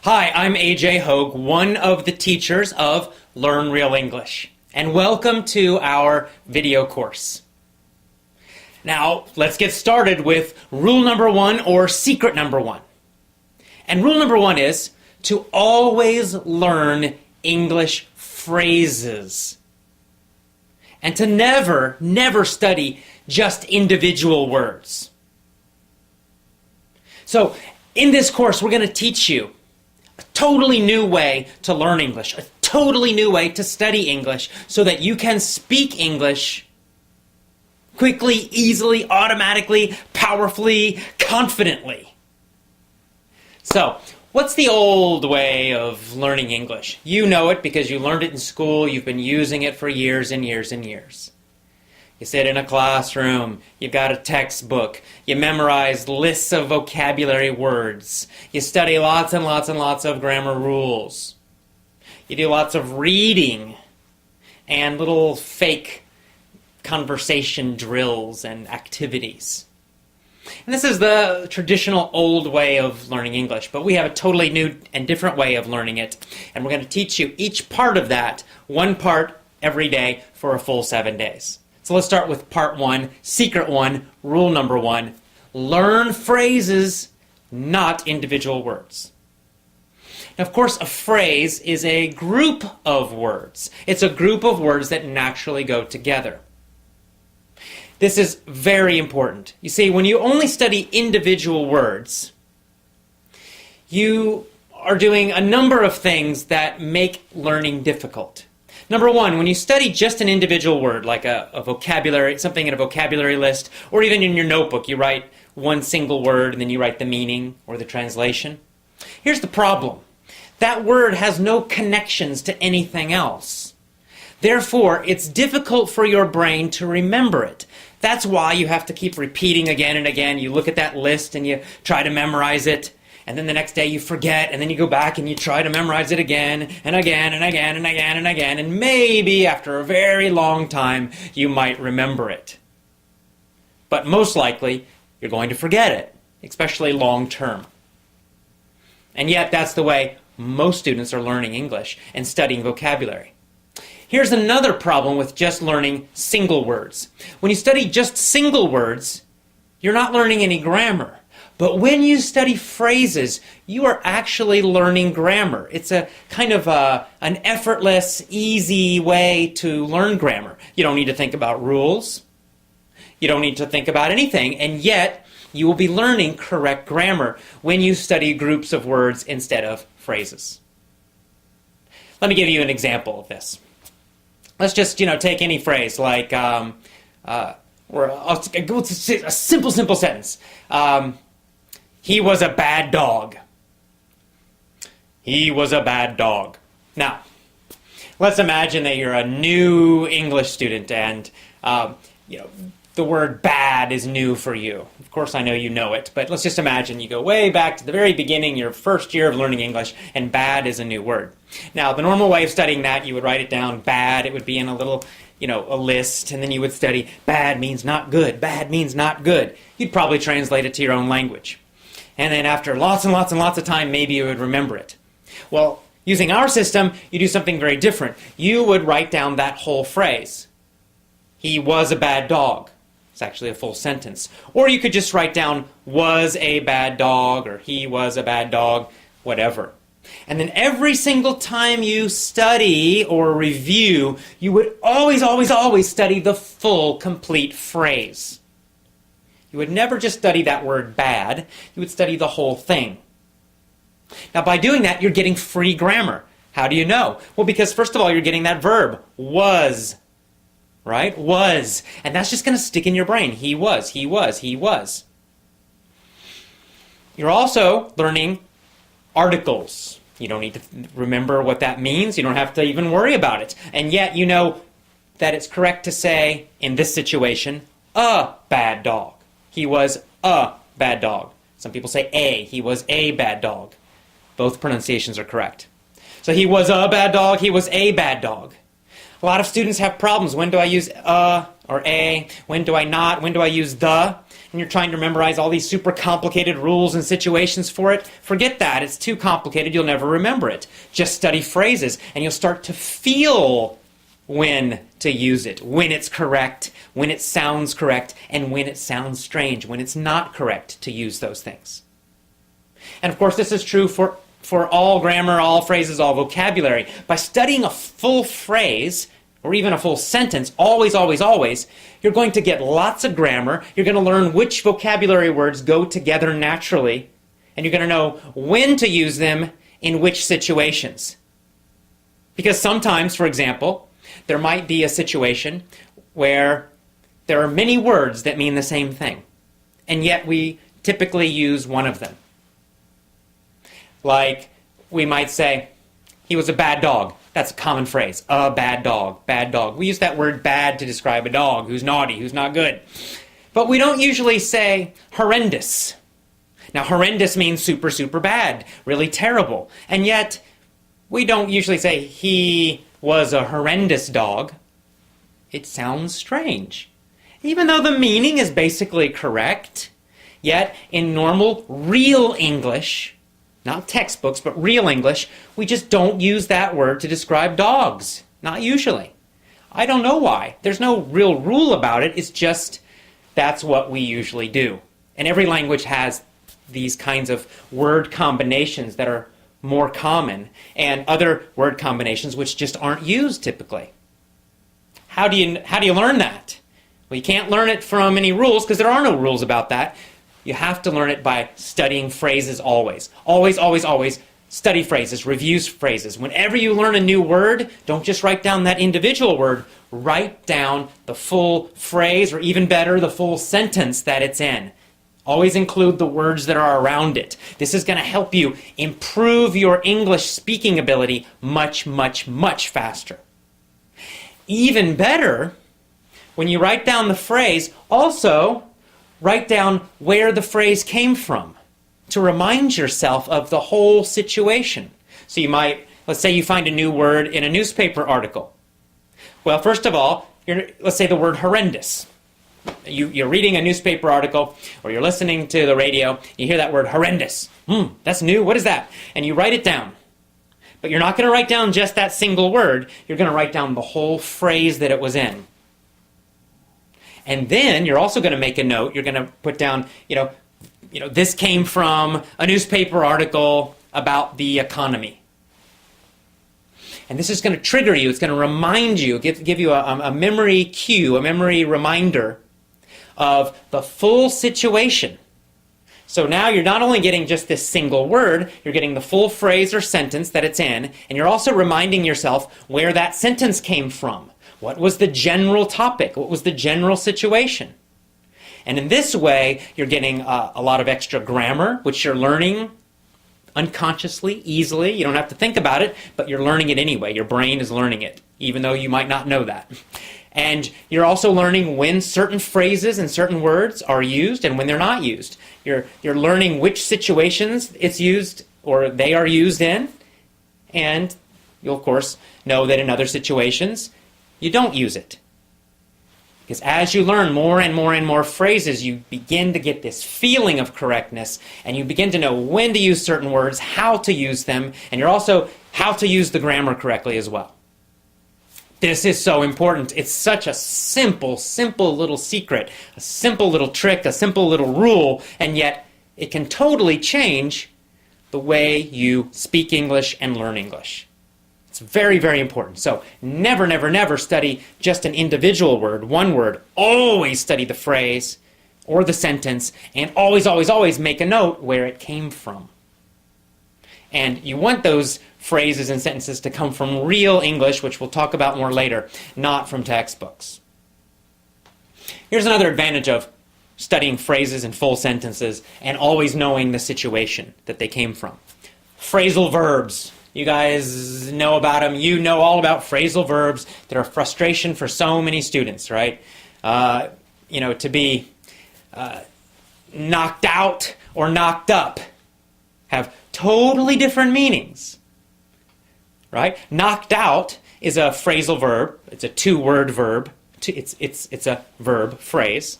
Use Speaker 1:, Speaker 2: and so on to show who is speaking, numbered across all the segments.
Speaker 1: Hi, I'm AJ Hogue, one of the teachers of Learn Real English, and welcome to our video course. Now, let's get started with rule number one, or secret number one. And rule number one is to always learn English phrases. And to never study just individual words. So, in this course, we're going to teach you a totally new way to learn English, a totally new way to study English so that you can speak English quickly, easily, automatically, powerfully, confidently. So, what's the old way of learning English? You know it because you learned it in school, you've been using it for years and years and years. You sit in a classroom, you've got a textbook, you memorize lists of vocabulary words, you study lots and lots and lots of grammar rules. You do lots of reading and little fake conversation drills and activities. And this is the traditional old way of learning English, but we have a totally new and different way of learning it. And we're going to teach you each part of that, one part every day for a full 7 days. So let's start with part one, secret one, rule number one. Learn phrases, not individual words. Now, of course, a phrase is a group of words. It's a group of words that naturally go together. This is very important. You see, when you only study individual words, you are doing a number of things that make learning difficult. Number one, when you study just an individual word, like a vocabulary, something in a vocabulary list, or even in your notebook, you write one single word and then you write the meaning or the translation. Here's the problem. That word has no connections to anything else. Therefore, it's difficult for your brain to remember it. That's why you have to keep repeating again and again. You look at that list and you try to memorize it. And then the next day you forget, and then you go back and you try to memorize it again, and again, and again, and again, and again, and maybe after a very long time you might remember it. But most likely, you're going to forget it, especially long term. And yet that's the way most students are learning English and studying vocabulary. Here's another problem with just learning single words. When you study just single words, you're not learning any grammar. But when you study phrases, you are actually learning grammar. It's a kind of an effortless, easy way to learn grammar. You don't need to think about rules. You don't need to think about anything. And yet, you will be learning correct grammar when you study groups of words instead of phrases. Let me give you an example of this. Let's just, take any phrase like, or I'll go to a simple sentence. He was a bad dog. He was a bad dog. Now, let's imagine that you're a new English student and, the word bad is new for you. Of course, I know you know it, but let's just imagine you go way back to the very beginning, your first year of learning English, and bad is a new word. Now, the normal way of studying that, you would write it down, bad, it would be in a little, a list, and then you would study bad means not good, bad means not good. You'd probably translate it to your own language. And then after lots and lots and lots of time, maybe you would remember it. Well, using our system, you do something very different. You would write down that whole phrase. He was a bad dog. It's actually a full sentence. Or you could just write down was a bad dog, or he was a bad dog, whatever. And then every single time you study or review, you would always study the full, complete phrase. You would never just study that word bad. You would study the whole thing. Now, by doing that, you're getting free grammar. How do you know? Well, because first of all, you're getting that verb, was. Right? Was. And that's just going to stick in your brain. He was, he was, he was. You're also learning articles. You don't need to remember what that means. You don't have to even worry about it. And yet you know that it's correct to say, in this situation, a bad dog. He was a bad dog. Some people say a. He was a bad dog. Both pronunciations are correct. So he was a bad dog. He was a bad dog. A lot of students have problems. When do I use a or a? When do I not? When do I use the? and you're trying to memorize all these super complicated rules and situations for it, forget that. It's too complicated. You'll never remember it. Just study phrases, and you'll start to feel when to use it, when it's correct, when it sounds correct, and when it sounds strange, when it's not correct to use those things. And of course, this is true for all grammar, all phrases, all vocabulary. By studying a full phrase, or even a full sentence, always, always, always, you're going to get lots of grammar. You're going to learn which vocabulary words go together naturally, and you're going to know when to use them in which situations. Because sometimes, for example, there might be a situation where there are many words that mean the same thing, and yet we typically use one of them. Like, we might say, he was a bad dog. That's a common phrase. A bad dog, bad dog. We use that word bad to describe a dog who's naughty, who's not good. But we don't usually say horrendous. Now, horrendous means super, super bad, really terrible. And yet, we don't usually say he was a horrendous dog. It sounds strange. Even though the meaning is basically correct, yet in normal, real English, not textbooks, but real English, we just don't use that word to describe dogs. Not usually. I don't know why. There's no real rule about it. It's just that's what we usually do. And every language has these kinds of word combinations that are more common, and other word combinations which just aren't used typically. How do you learn that? Well, you can't learn it from any rules, because there are no rules about that. You have to learn it by studying phrases always. Always, always, always study phrases, review phrases. Whenever you learn a new word, don't just write down that individual word. Write down the full phrase, or even better, the full sentence that it's in. Always include the words that are around it. This is going to help you improve your English speaking ability much, much, much faster. Even better, when you write down the phrase, also write down where the phrase came from to remind yourself of the whole situation. So you might, let's say you find a new word in a newspaper article. Well, first of all, let's say the word horrendous. You're reading a newspaper article, or you're listening to the radio, you hear that word horrendous. That's new, what is that? And you write it down. But you're not going to write down just that single word, you're going to write down the whole phrase that it was in. And then you're also going to make a note, you're going to put down, this came from a newspaper article about the economy. And this is going to trigger you, it's going to remind you, give you a memory cue, a memory reminder of the full situation. So now you're not only getting just this single word, you're getting the full phrase or sentence that it's in, and you're also reminding yourself where that sentence came from. What was the general topic? What was the general situation? And in this way, you're getting a lot of extra grammar, which you're learning unconsciously, easily. You don't have to think about it, but you're learning it anyway. Your brain is learning it, even though you might not know that. And you're also learning when certain phrases and certain words are used and when they're not used. You're learning which situations it's used or they are used in, and you'll of course know that in other situations you don't use it. Because as you learn more and more and more phrases, you begin to get this feeling of correctness, and you begin to know when to use certain words, how to use them, and you're also how to use the grammar correctly as well. This is so important. It's such a simple, simple little secret, a simple little trick, a simple little rule, and yet it can totally change the way you speak English and learn English. It's very, very important. So never, never, never study just an individual word, one word. Always study the phrase or the sentence, and always, always, always make a note where it came from. And you want those phrases and sentences to come from real English, which we'll talk about more later, not from textbooks. Here's another advantage of studying phrases and full sentences and always knowing the situation that they came from. Phrasal verbs. You guys know about them. You know all about phrasal verbs. They're a frustration for so many students, right? To be knocked out or knocked up have totally different meanings, right? Knocked out is a phrasal verb. It's a two-word verb. It's a verb phrase.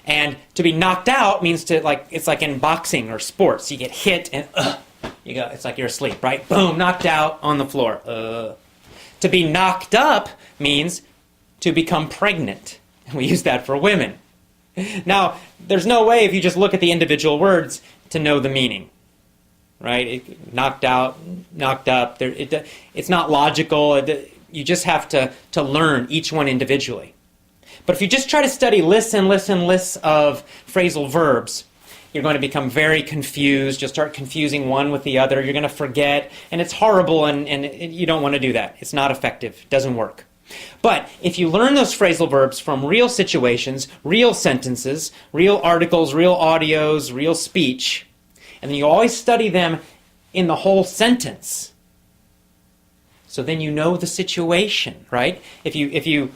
Speaker 1: And to be knocked out means to, like, it's like in boxing or sports. You get hit and you go, it's like you're asleep, right? Boom, knocked out on the floor. To be knocked up means to become pregnant. We use that for women. Now, there's no way if you just look at the individual words to know the meaning, right? Knocked out, knocked up. It's not logical. You just have to learn each one individually. But if you just try to study lists and lists and lists of phrasal verbs, you're going to become very confused. You'll start confusing one with the other. You're going to forget, and it's horrible, and you don't want to do that. It's not effective. It doesn't work. But if you learn those phrasal verbs from real situations, real sentences, real articles, real audios, real speech, and then you always study them in the whole sentence, so then you know the situation, right? If you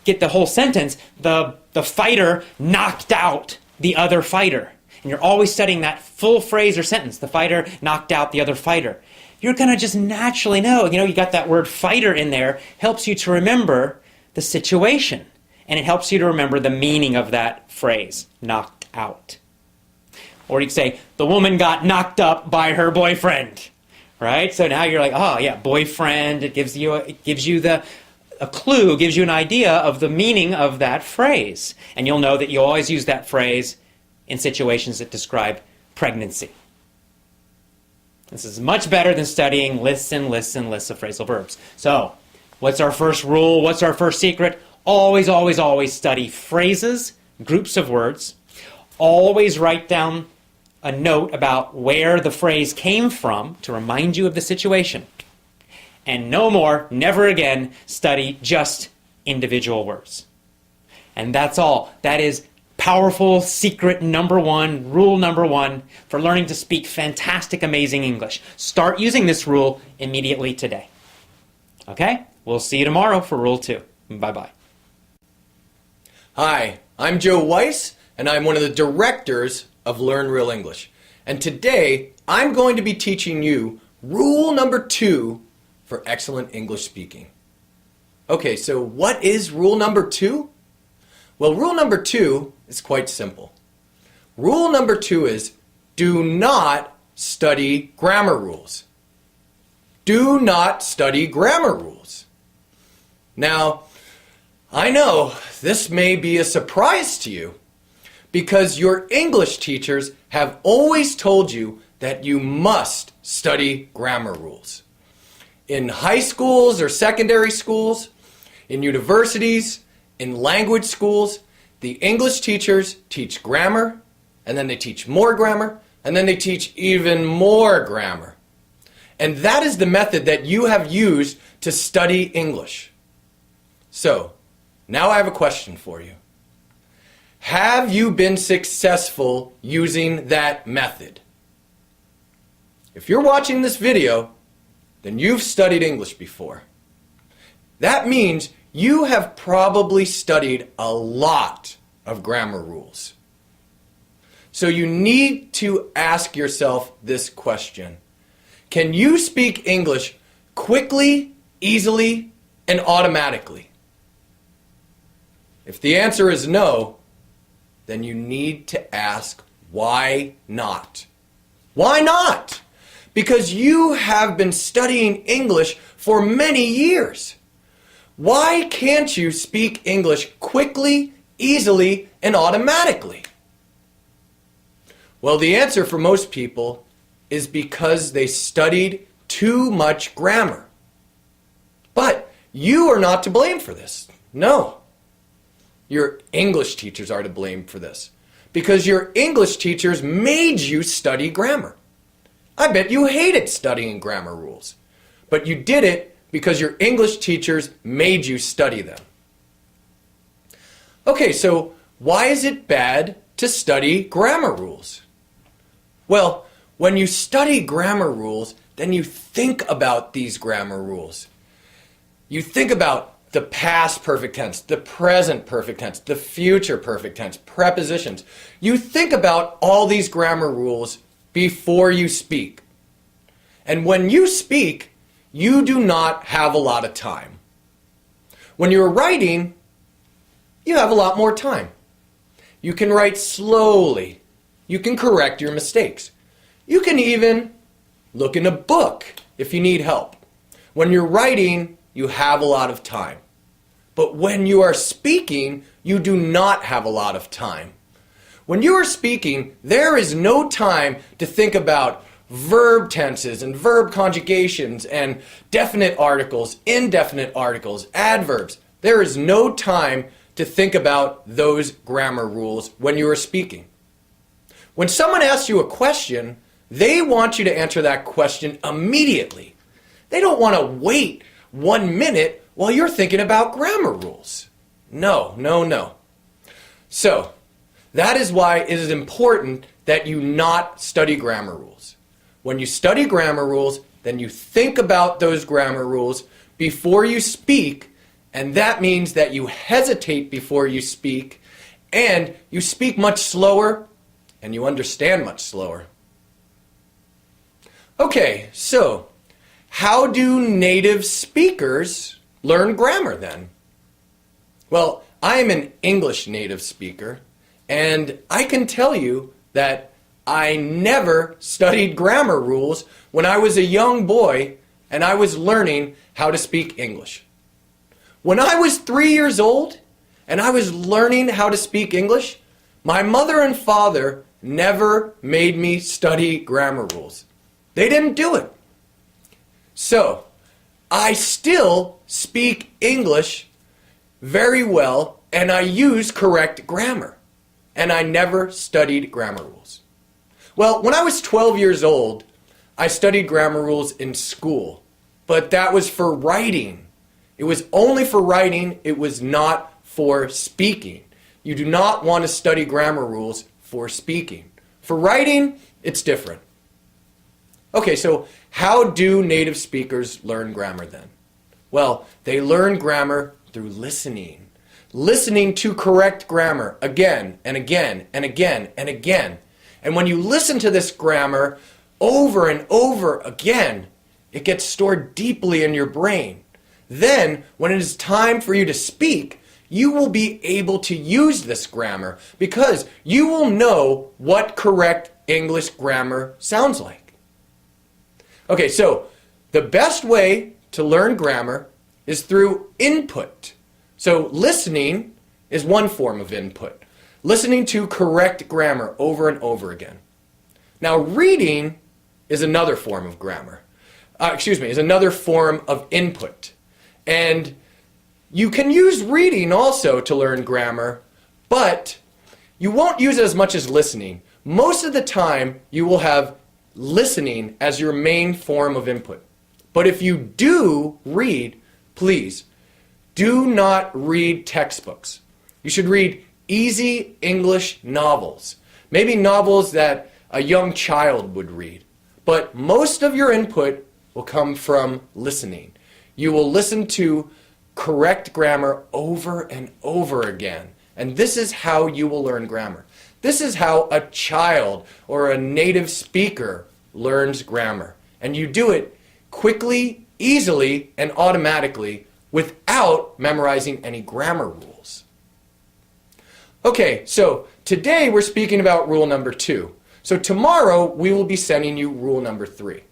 Speaker 1: get the whole sentence, the fighter knocked out the other fighter. And you're always studying that full phrase or sentence. The fighter knocked out the other fighter. You're going to just naturally know. You got that word fighter in there. Helps you to remember the situation. And it helps you to remember the meaning of that phrase, knocked out. Or you could say, the woman got knocked up by her boyfriend. Right? So now you're like, oh yeah, boyfriend. It gives you a clue, gives you an idea of the meaning of that phrase. And you'll know that you always use that phrase in situations that describe pregnancy. This is much better than studying lists and lists and lists of phrasal verbs. So, what's our first rule? What's our first secret? Always, always, always study phrases, groups of words. Always write down a note about where the phrase came from to remind you of the situation. And no more, never again, study just individual words. And that's all. That is powerful secret number one, rule number one for learning to speak fantastic, amazing English. Start using this rule immediately today. Okay? We'll see you tomorrow for rule 2. Bye-bye.
Speaker 2: Hi, I'm Joe Weiss, and I'm one of the directors of Learn Real English. And today, I'm going to be teaching you rule number 2 for excellent English speaking. Okay, so what is rule number 2? Well, rule number 2 is quite simple. Rule number 2 is do not study grammar rules. Do not study grammar rules. Now, I know this may be a surprise to you because your English teachers have always told you that you must study grammar rules. In high schools or secondary schools, in universities, in language schools, the English teachers teach grammar, and then they teach more grammar, and then they teach even more grammar. And that is the method that you have used to study English. So, now I have a question for you. Have you been successful using that method? If you're watching this video, then you've studied English before. That means you have probably studied a lot of grammar rules. So you need to ask yourself this question. Can you speak English quickly, easily, and automatically? If the answer is no, then you need to ask why not? Why not? Because you have been studying English for many years. Why can't you speak English quickly, easily, and automatically? Well, the answer for most people is because they studied too much grammar. But you are not to blame for this. No. Your English teachers are to blame for this. Because your English teachers made you study grammar. I bet you hated studying grammar rules. But you did it because your English teachers made you study them. Okay, so why is it bad to study grammar rules? Well, when you study grammar rules, then you think about these grammar rules. You think about the past perfect tense, the present perfect tense, the future perfect tense, prepositions. You think about all these grammar rules before you speak. And when you speak, you do not have a lot of time. When you're writing, you have a lot more time. You can write slowly. You can correct your mistakes. You can even look in a book if you need help. When you're writing, you have a lot of time. But when you are speaking, you do not have a lot of time. When you are speaking, there is no time to think about verb tenses and verb conjugations and definite articles, indefinite articles, adverbs. There is no time to think about those grammar rules when you are speaking. When someone asks you a question, they want you to answer that question immediately. They don't want to wait 1 minute while you're thinking about grammar rules. No, no, no. So, that is why it is important that you not study grammar rules. When you study grammar rules, then you think about those grammar rules before you speak, and that means that you hesitate before you speak, and you speak much slower, and you understand much slower. Okay, so how do native speakers learn grammar then? Well, I am an English native speaker, and I can tell you that I never studied grammar rules when I was a young boy and I was learning how to speak English. When I was 3 years old and I was learning how to speak English, my mother and father never made me study grammar rules. They didn't do it. So, I still speak English very well and I use correct grammar. And I never studied grammar rules. Well, when I was 12 years old, I studied grammar rules in school. But that was for writing. It was only for writing. It was not for speaking. You do not want to study grammar rules for speaking. For writing, it's different. Okay, so how do native speakers learn grammar then? Well, they learn grammar through listening. Listening to correct grammar again and again and again and again. And when you listen to this grammar over and over again, it gets stored deeply in your brain. Then, when it is time for you to speak, you will be able to use this grammar because you will know what correct English grammar sounds like. Okay, so the best way to learn grammar is through input. So listening is one form of input. Listening to correct grammar over and over again. Now reading is another form of grammar. Is another form of input. And you can use reading also to learn grammar, but you won't use it as much as listening. Most of the time you will have listening as your main form of input. But if you do read, please, do not read textbooks. You should read easy English novels. Maybe novels that a young child would read. But most of your input will come from listening. You will listen to correct grammar over and over again. And this is how you will learn grammar. This is how a child or a native speaker learns grammar. And you do it quickly, easily, and automatically without memorizing any grammar rules. Okay, so today we're speaking about rule number 2. So tomorrow we will be sending you rule number 3.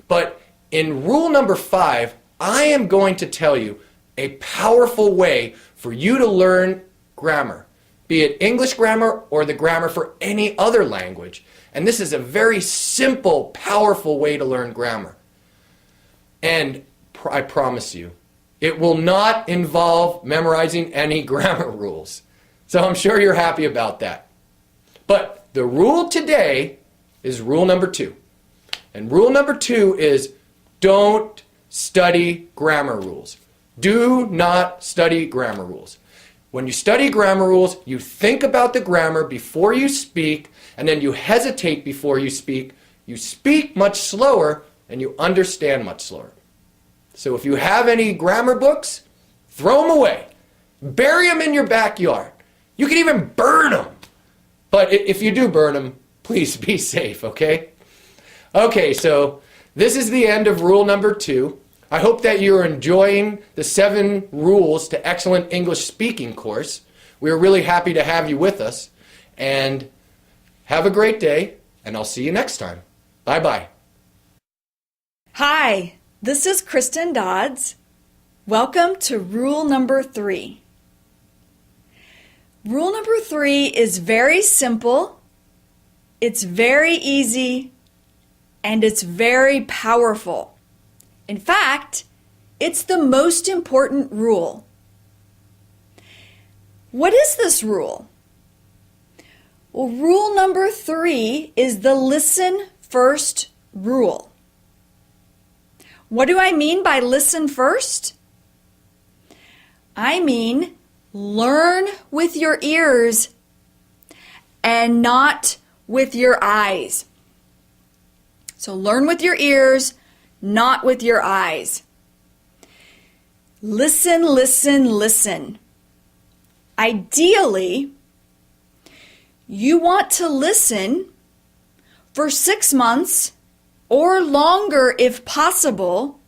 Speaker 2: But in rule number 5, I am going to tell you a powerful way for you to learn grammar, be it English grammar or the grammar for any other language. And this is a very simple, powerful way to learn grammar. And I promise you, it will not involve memorizing any grammar rules. So I'm sure you're happy about that. But the rule today is rule number 2. And rule number 2 is don't study grammar rules. Do not study grammar rules. When you study grammar rules, you think about the grammar before you speak, and then you hesitate before you speak much slower, and you understand much slower. So if you have any grammar books, throw them away. Bury them in your backyard. You can even burn them. But if you do burn them, please be safe, okay? Okay, so this is the end of rule number 2. I hope that you're enjoying the 7 Rules to Excellent English Speaking course. We're really happy to have you with us. And have a great day, and I'll see you next time. Bye-bye.
Speaker 3: Hi, this is Kristen Dodds. Welcome to rule number 3. Rule number 3 is very simple, it's very easy, and it's very powerful. In fact, it's the most important rule. What is this rule? Well, rule number 3 is the listen first rule. What do I mean by listen first? I mean learn with your ears and not with your eyes. So learn with your ears, not with your eyes. Listen, listen, listen. Ideally, you want to listen for 6 months or longer if possible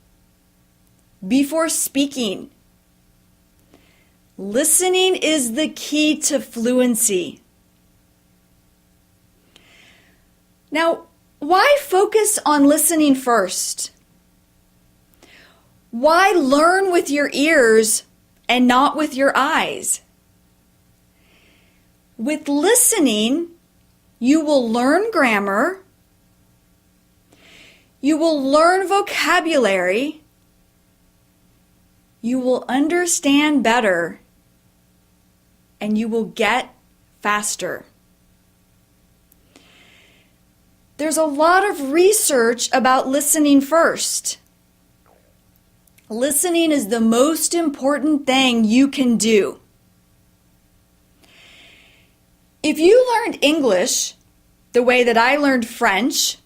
Speaker 3: before speaking. Listening is the key to fluency. Now, why focus on listening first? Why learn with your ears and not with your eyes? With listening, you will learn grammar, you will learn vocabulary, you will understand better, and you will get faster. There's a lot of research about listening first. Listening is the most important thing you can do. If you learned English the way that I learned French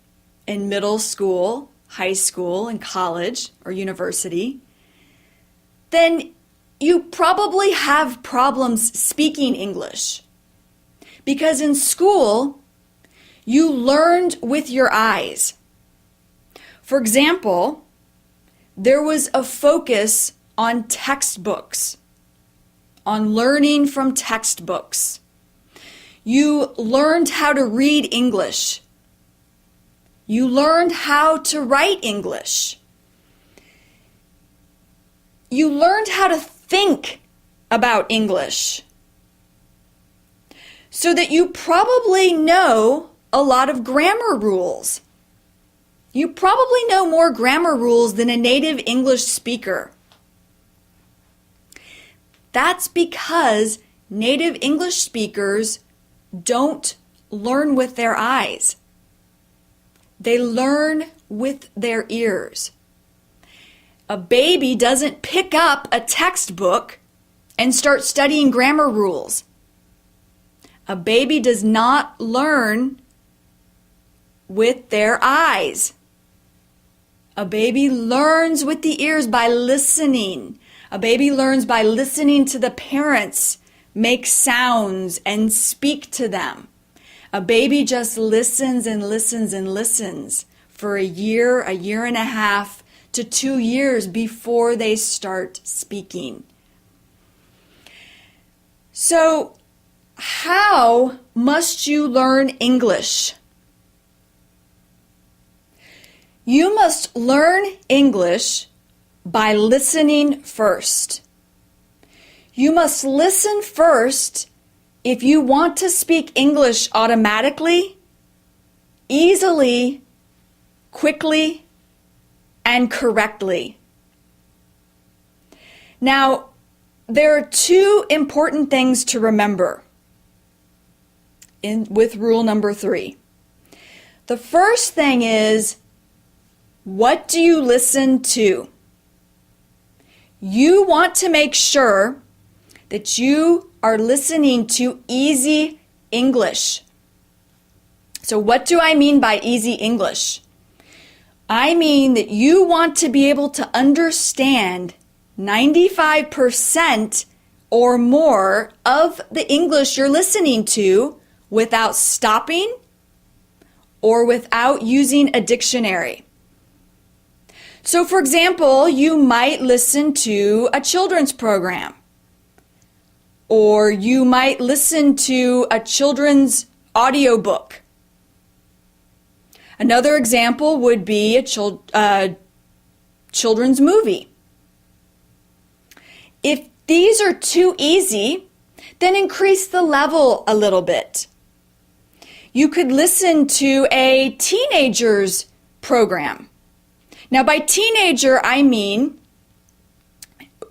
Speaker 3: in middle school, high school, and college or university, then you probably have problems speaking English. Because in school, you learned with your eyes. For example, there was a focus on textbooks, on learning from textbooks. You learned how to read English. You learned how to write English. You learned how to think about English. So that you probably know a lot of grammar rules. You probably know more grammar rules than a native English speaker. That's because native English speakers don't learn with their eyes. They learn with their ears. A baby doesn't pick up a textbook and start studying grammar rules. A baby does not learn with their eyes. A baby learns with the ears by listening. A baby learns by listening to the parents make sounds and speak to them. A baby just listens and listens and listens for a year and a half to 2 years before they start speaking. So, how must you learn English? You must learn English by listening first. You must listen first if you want to speak English automatically, easily, quickly, and correctly. Now, there are 2 important things to remember with rule number 3. The first thing is, what do you listen to? You want to make sure that you are listening to easy English. So what do I mean by easy English? I mean that you want to be able to understand 95% or more of the English you're listening to without stopping or without using a dictionary. So, for example, you might listen to a children's program. Or you might listen to a children's audiobook. Another example would be a children's movie. If these are too easy, then increase the level a little bit. You could listen to a teenager's program. Now, by teenager, I mean,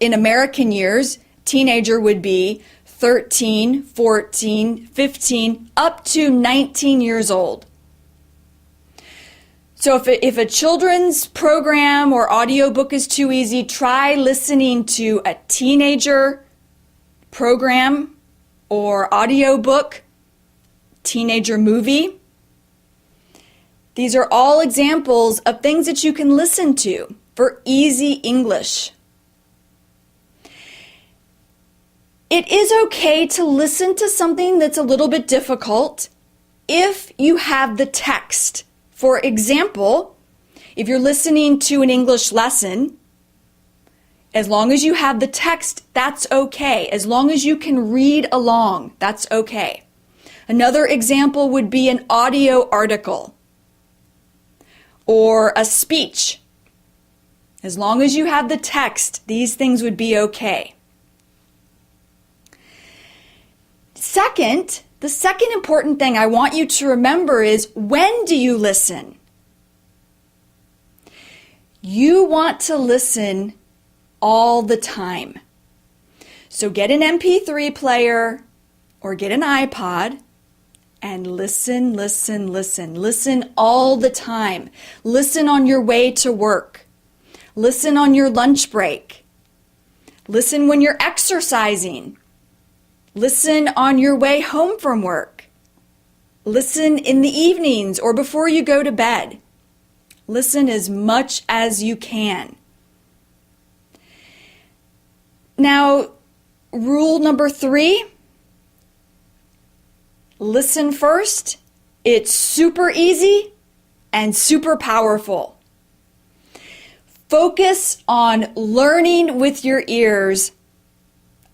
Speaker 3: in American years, teenager would be 13, 14, 15, up to 19 years old. So if a children's program or audiobook is too easy, try listening to a teenager program or audiobook, teenager movie. These are all examples of things that you can listen to for easy English. It is okay to listen to something that's a little bit difficult if you have the text. For example, if you're listening to an English lesson, as long as you have the text, that's okay. As long as you can read along, that's okay. Another example would be an audio article or a speech. As long as you have the text, these things would be okay. Second, the second important thing I want you to remember is, when do you listen? You want to listen all the time. So get an MP3 player or get an iPod and listen, listen, listen. Listen all the time. Listen on your way to work. Listen on your lunch break. Listen when you're exercising. Listen on your way home from work. Listen in the evenings or before you go to bed. Listen as much as you can. Now, rule number 3, listen first. It's super easy and super powerful. Focus on learning with your ears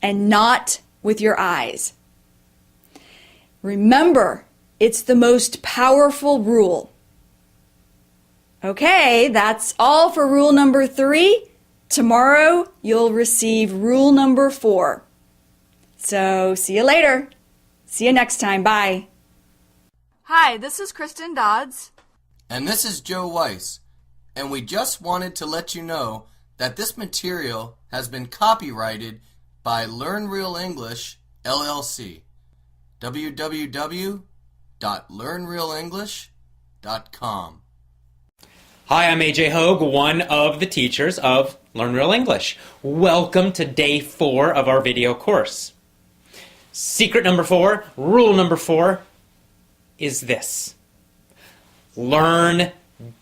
Speaker 3: and not with your eyes. Remember, it's the most powerful rule. Okay, that's all for rule number 3. Tomorrow, you'll receive rule number 4. So, see you later. See you next time. Bye. Hi, this is Kristen Dodds.
Speaker 2: And this is Joe Weiss. And we just wanted to let you know that this material has been copyrighted by Learn Real English, LLC. www.learnrealenglish.com.
Speaker 1: Hi, I'm AJ Hogue, one of the teachers of Learn Real English. Welcome to day 4 of our video course. Secret number 4, rule number 4 is this: learn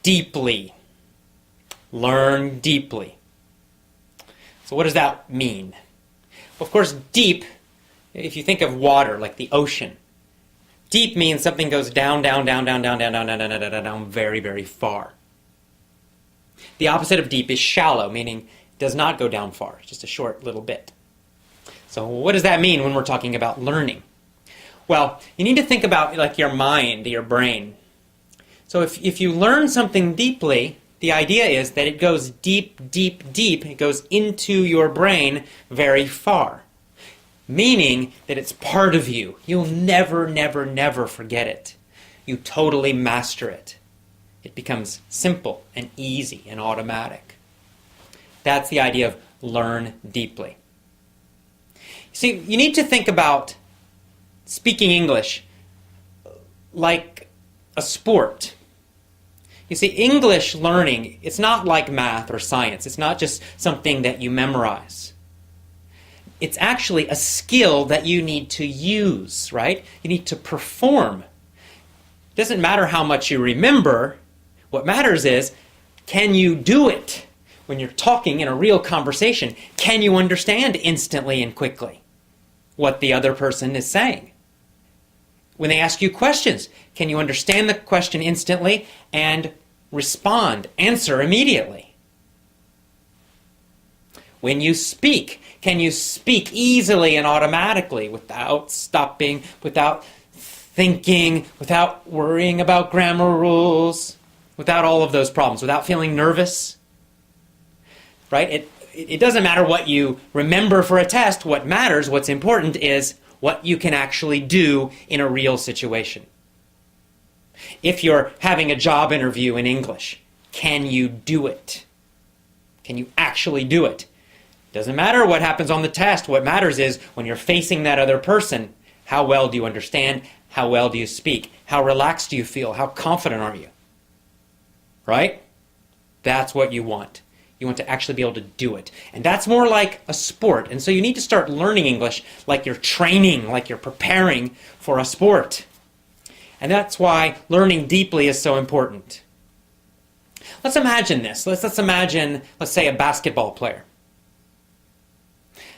Speaker 1: deeply. Learn deeply. So what does that mean? Of course, deep, if you think of water, like the ocean, deep means something goes down, down, down, down, down, down, down, down, down, down, down, very, very far. The opposite of deep is shallow, meaning it does not go down far, just a short little bit. So what does that mean when we're talking about learning? Well, you need to think about like your mind, your brain. So if you learn something deeply, the idea is that it goes deep, deep, deep. It goes into your brain very far, meaning that it's part of you. You'll never, never, never forget it. You totally master it. It becomes simple and easy and automatic. That's the idea of learn deeply. See, you need to think about speaking English like a sport. You see, English learning, it's not like math or science. It's not just something that you memorize. It's actually a skill that you need to use, right? You need to perform. It doesn't matter how much you remember. What matters is, can you do it? When you're talking in a real conversation, can you understand instantly and quickly what the other person is saying? When they ask you questions, can you understand the question instantly and respond, answer immediately? when you speak? Can you speak easily and automatically without stopping, without thinking, without worrying about grammar rules, without all of those problems, without feeling nervous? Right? It doesn't matter what you remember for a test. What matters, what's important, is what you can actually do in a real situation. If you're having a job interview in English, can you do it? Can you actually do it? Doesn't matter what happens on the test. What matters is when you're facing that other person, how well do you understand? How well do you speak? How relaxed do you feel? How confident are you? Right? That's what you want. You want to actually be able to do it. And that's more like a sport. And so you need to start learning English like you're training, like you're preparing for a sport. And that's why learning deeply is so important. Let's imagine this. Let's imagine, let's say, a basketball player.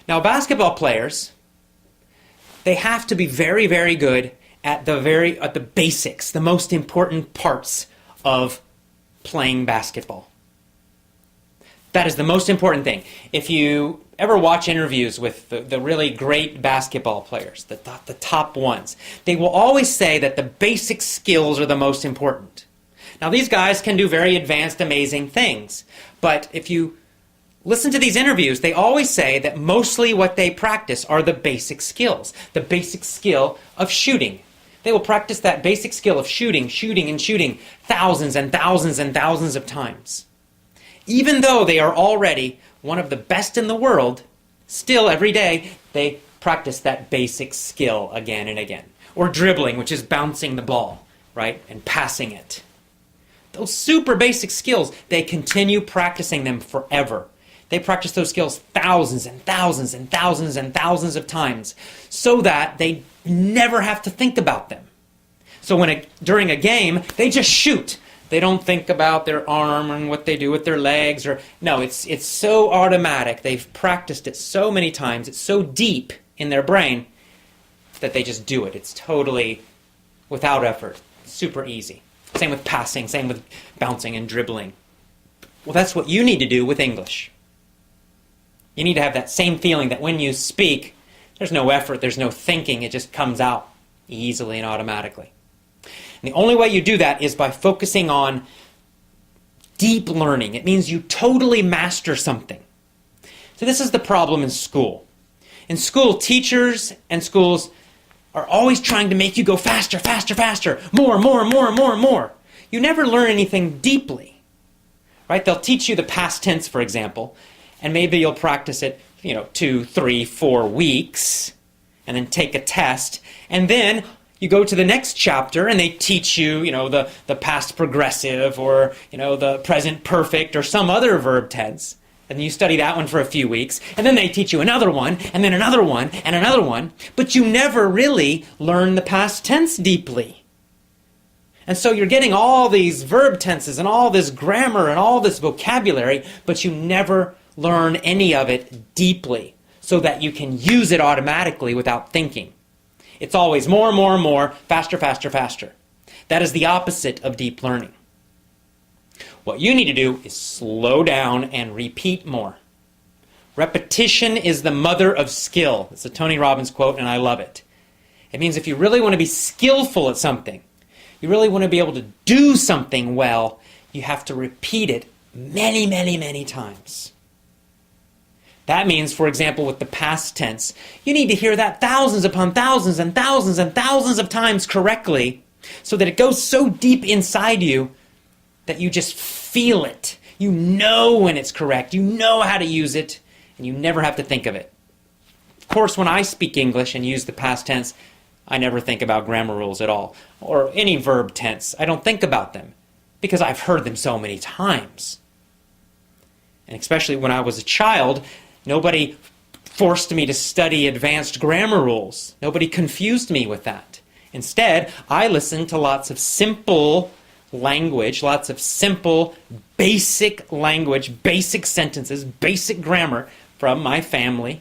Speaker 1: Now, basketball players, they have to be very, very good at the basics, the most important parts of playing basketball. That is the most important thing. If you ever watch interviews with the really great basketball players, the top ones, they will always say that the basic skills are the most important. Now, these guys can do very advanced, amazing things. But if you listen to these interviews, they always say that mostly what they practice are the basic skills. The basic skill of shooting. They will practice that basic skill of shooting thousands and thousands and thousands of times. Even though they are already one of the best in the world, still every day they practice that basic skill again and again. Or dribbling, which is bouncing the ball, right, and passing it. Those super basic skills, they continue practicing them forever. They practice those skills thousands and thousands and thousands and thousands of times so that they never have to think about them. So during a game, they just shoot. They don't think about their arm and what they do with their legs. No, it's so automatic. They've practiced it so many times. It's so deep in their brain that they just do it. It's totally without effort. Super easy. Same with passing. Same with bouncing and dribbling. Well, that's what you need to do with English. You need to have that same feeling that when you speak, there's no effort, there's no thinking. It just comes out easily and automatically. And the only way you do that is by focusing on deep learning. It means you totally master something. So this is the problem in school. In school, teachers and schools are always trying to make you go faster, faster, faster, more, more, more, more, more. You never learn anything deeply. Right? They'll teach you the past tense, for example, and maybe you'll practice it, 2, 3, 4 weeks, and then take a test, and then you go to the next chapter and they teach you, the past progressive or, the present perfect or some other verb tense. And you study that one for a few weeks, and then they teach you another one, and then another one, and another one, but you never really learn the past tense deeply. And so you're getting all these verb tenses and all this grammar and all this vocabulary, but you never learn any of it deeply so that you can use it automatically without thinking. It's always more, more, more, faster, faster, faster. That is the opposite of deep learning. What you need to do is slow down and repeat more. Repetition is the mother of skill. It's a Tony Robbins quote, and I love it. It means if you really want to be skillful at something, you really want to be able to do something well, you have to repeat it many, many, many times. That means, for example, with the past tense, you need to hear that thousands upon thousands and thousands and thousands of times correctly so that it goes so deep inside you that you just feel it. You know when it's correct. You know how to use it, and you never have to think of it. Of course, when I speak English and use the past tense, I never think about grammar rules at all, or any verb tense. I don't think about them because I've heard them so many times. And especially when I was a child, nobody forced me to study advanced grammar rules. Nobody confused me with that. Instead, I listened to lots of simple language, lots of simple, basic language, basic sentences, basic grammar from my family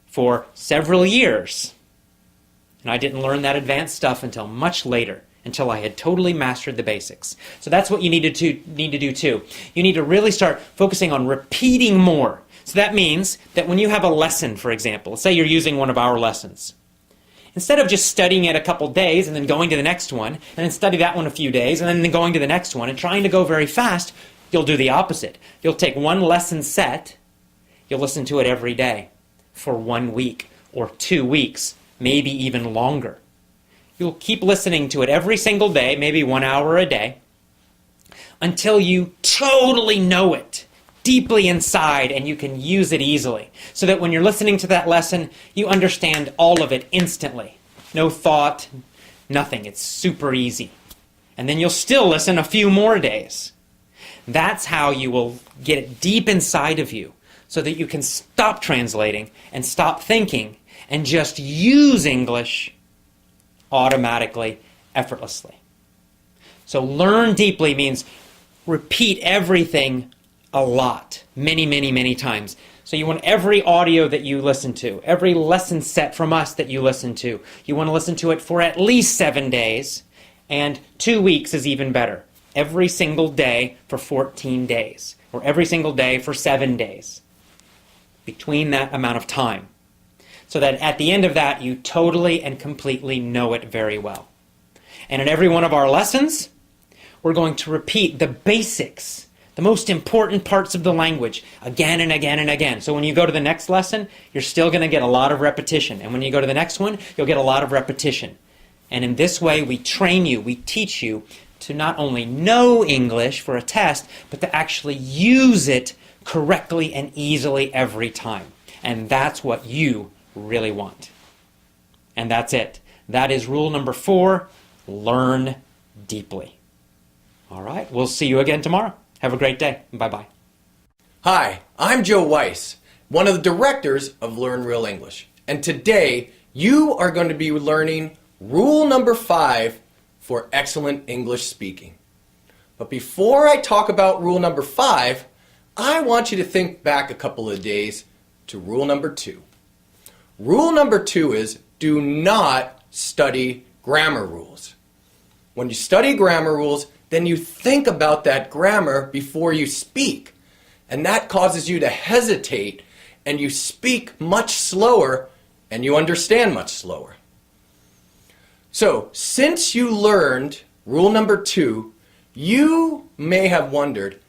Speaker 1: for several years. And I didn't learn that advanced stuff until much later, until I had totally mastered the basics. So that's what you need to do too. You need to really start focusing on repeating more So that means that when you have a lesson, for example, let's say you're using one of our lessons, instead of just studying it a couple days and then going to the next one, and then study that one a few days, and then going to the next one, and trying to go very fast, you'll do the opposite. You'll take one lesson set, you'll listen to it every day for 1 week or 2 weeks, maybe even longer. You'll keep listening to it every single day, maybe 1 hour a day, until you totally know it deeply inside and you can use it easily. So that when you're listening to that lesson, you understand all of it instantly. No thought, nothing. It's super easy. And then you'll still listen a few more days. That's how you will get it deep inside of you so that you can stop translating and stop thinking and just use English automatically, effortlessly. So learn deeply means repeat everything a lot, many, many, many times. So you want every audio that you listen to, every lesson set from us that you listen to, you want to listen to it for at least 7 days, and 2 weeks is even better. Every single day for 14 days, or every single day for 7 days, between that amount of time. So that at the end of that, you totally and completely know it very well. And in every one of our lessons, we're going to repeat the basics, the most important parts of the language, again and again and again. So when you go to the next lesson, you're still going to get a lot of repetition. And when you go to the next one, you'll get a lot of repetition. And in this way, we train you, we teach you to not only know English for a test, but to actually use it correctly and easily every time. And that's what you really want. And that's it. That is rule number 4, learn deeply. All right, we'll see you again tomorrow. Have a great day. Bye-bye.
Speaker 2: Hi, I'm Joe Weiss, one of the directors of Learn Real English. And today, you are going to be learning rule number 5 for excellent English speaking. But before I talk about rule number 5, I want you to think back a couple of days to rule number 2. Rule number 2 is do not study grammar rules. When you study grammar rules, then you think about that grammar before you speak. And that causes you to hesitate, and you speak much slower, and you understand much slower. So, since you learned rule number 2, you may have wondered,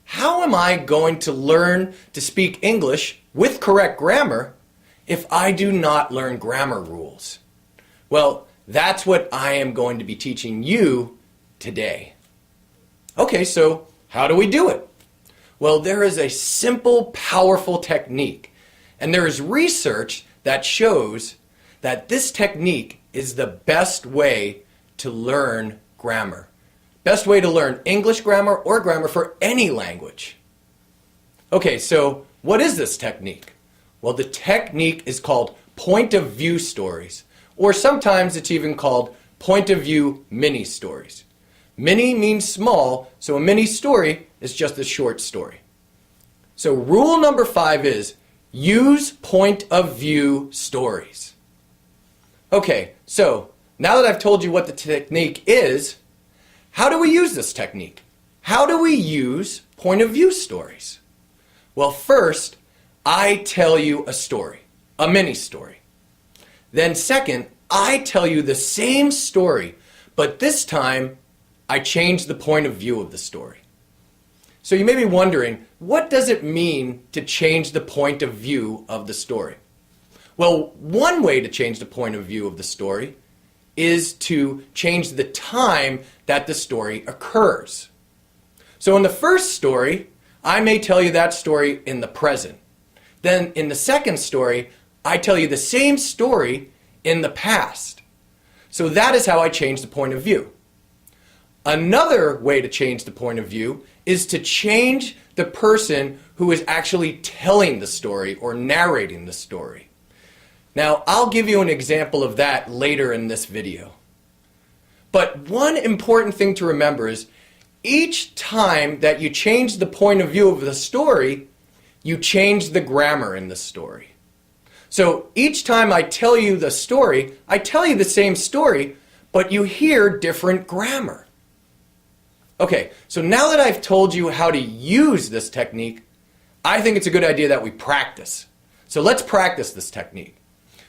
Speaker 2: how am I going to learn to speak English with correct grammar if I do not learn grammar rules? Well, that's what I am going to be teaching you today. Okay, so how do we do it? Well, there is a simple, powerful technique, and there is research that shows that this technique is the best way to learn grammar. Best way to learn English grammar or grammar for any language. Okay, so what is this technique? Well, the technique is called point of view stories, or sometimes it's even called point of view mini stories. Mini means small, so a mini story is just a short story. So rule number 5 is use point of view stories. Okay, so now that I've told you what the technique is, how do we use this technique? How do we use point of view stories? Well, first, I tell you a story, a mini story. Then second, I tell you the same story, but this time I change the point of view of the story. So you may be wondering, what does it mean to change the point of view of the story? Well, one way to change the point of view of the story is to change the time that the story occurs. So in the first story, I may tell you that story in the present. Then in the second story, I tell you the same story in the past. So that is how I change the point of view. Another way to change the point of view is to change the person who is actually telling the story or narrating the story. Now, I'll give you an example of that later in this video. But one important thing to remember is each time that you change the point of view of the story, you change the grammar in the story. So each time I tell you the story, I tell you the same story, but you hear different grammar. Okay, so now that I've told you how to use this technique, I think it's a good idea that we practice. So let's practice this technique.